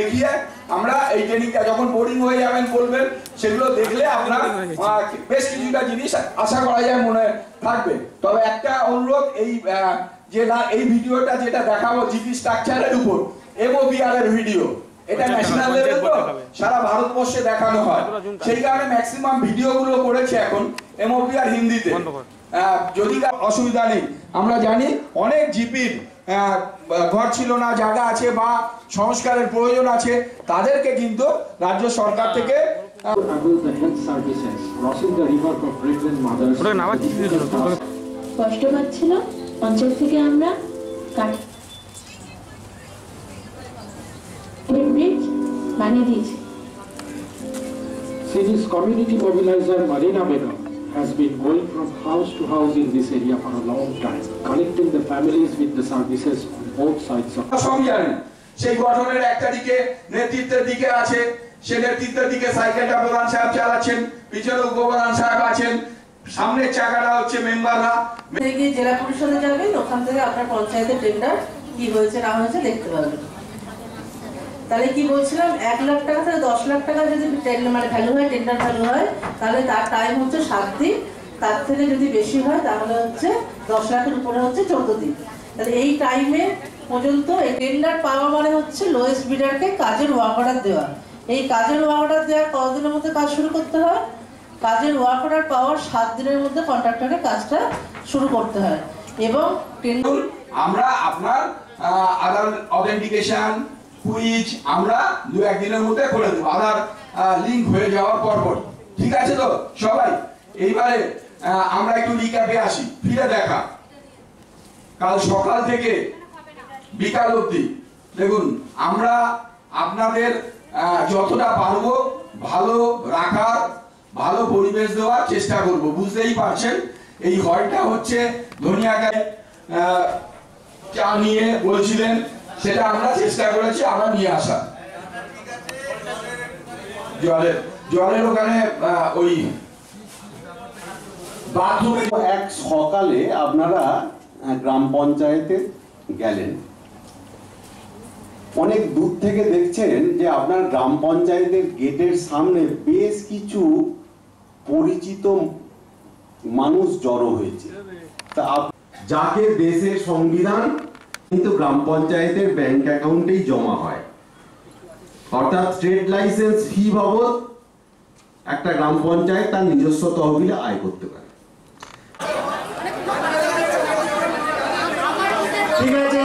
দেখিয়ে আমরা এই ট্রেনিংটা যখন বোরিং হয়ে যাবেন বলবেন, সেগুলো দেখলে আপনার বেশ কিছুটা জিনিস আশা করা যায় মনে থাকবে। তবে একটা অনুরোধ, এই ভিডিওটা যেটা দেখাবো জিপি স্ট্রাকচারের উপর MOPR এর ভিডিও, এটা ন্যাশনাল লেভেল তো সারা ভারতবর্ষে দেখানো হয়, সেই কারণে ম্যাক্সিমাম ভিডিওগুলো করেছে এখন MOPR হিন্দিতে। যদি অসুবিধা নেই, আমরা জানি অনেক জিপির ঘর ছিল না, জায়গা আছে বা সংস্কারের প্রয়োজন আছে, তাদেরকে কিন্তু রাজ্য সরকার থেকে কষ্ট পাচ্ছিল, পঞ্চায়েত থেকে আমরা ব্রিজ বানিয়ে দিয়েছি। Since community mobilizer Marina Begum has been going from house to house in this area for a long time, connecting the families with the services on both sides of সেই গঠনের একটা দিকে নেতৃত্বের দিকে আছে, সে নেতৃত্বের দিকে সাইকেলটা প্রধান সাহেব চালাচ্ছেন, পিছনে উপপ্রধান সাহেব আছেন, সামনের চাকাটা হচ্ছে মেম্বাররা। জেলা পরিষদে যাবেন, ওখান থেকে আপনার পঞ্চায়েতের টেন্ডার কি হয়েছে না হয়েছে দেখতে পাবেন। তাহলে কি বলছিলাম, 1 লাখ টাকা থেকে 10 লাখ টাকা যদি মানে ভ্যালু হয়, টেন্ডার ভ্যালু হয়, তাহলে তার টাইম হচ্ছে 7 দিন। তার থেকে যদি বেশি হয় তাহলে হচ্ছে 10 লাখের উপরে হচ্ছে 14 দিন। তাহলে এই টাইমে পর্যন্ত টেন্ডার পাওয়া মানে হচ্ছে লোয়েস্ট বিডারকে কাজের ওয়ার্ক অর্ডার দেওয়া। এই কাজের ওয়ার্ক অর্ডার দেওয়ার কতদিনের মধ্যে কাজ শুরু করতে হয়? কাজের ওয়ার্ক অর্ডার পাওয়ার 7 দিনের মধ্যে কন্ট্রাক্টরের কাজটা শুরু করতে হয়। এবং আমরা আপনার আধার অথেন্টিকেশন কুইজ আমরা 2-1 দিনের মধ্যে করে দেবো, আধার লিঙ্ক হয়ে যাওয়ার পরপর। ঠিক আছে তো সবাই? এইবারে আমরা একটু রিক্যাপে আসি, ফিরে দেখা। কাল সকাল থেকে বিকাল অবধি দেখুন, আমরা আপনাদের যতটা পারবো ভালো রাখার, ভালো পরিবেশ দেওয়ার চেষ্টা করব। বুঝতেই পারছেন এই হলটা হচ্ছে ধনিয়াকায় চা নিয়ে বলছিলেন, সেটা আমরা চেষ্টা করেছি আমরা নিয়ে আসা। জলের ওখানে ওই বাথরুমে এক সকালে আপনারা গ্রাম পঞ্চায়েতে গেলেন, অনেক দূর থেকে দেখছেন যে আপনার গ্রাম পঞ্চায়েতের গেটের সামনে বেশ কিছু পরিচিত মানুষ জড়ো হয়েছে। তা যাকে দেশের সংবিধান কিন্তু গ্রাম পঞ্চায়েতের ব্যাংক অ্যাকাউন্টেই জমা হয়, অর্থাৎ ট্রেড লাইসেন্স ফি বাবদ একটা গ্রাম পঞ্চায়েত তার নিজস্ব তহবিলে আয় করতে পারে। ঠিক আছে।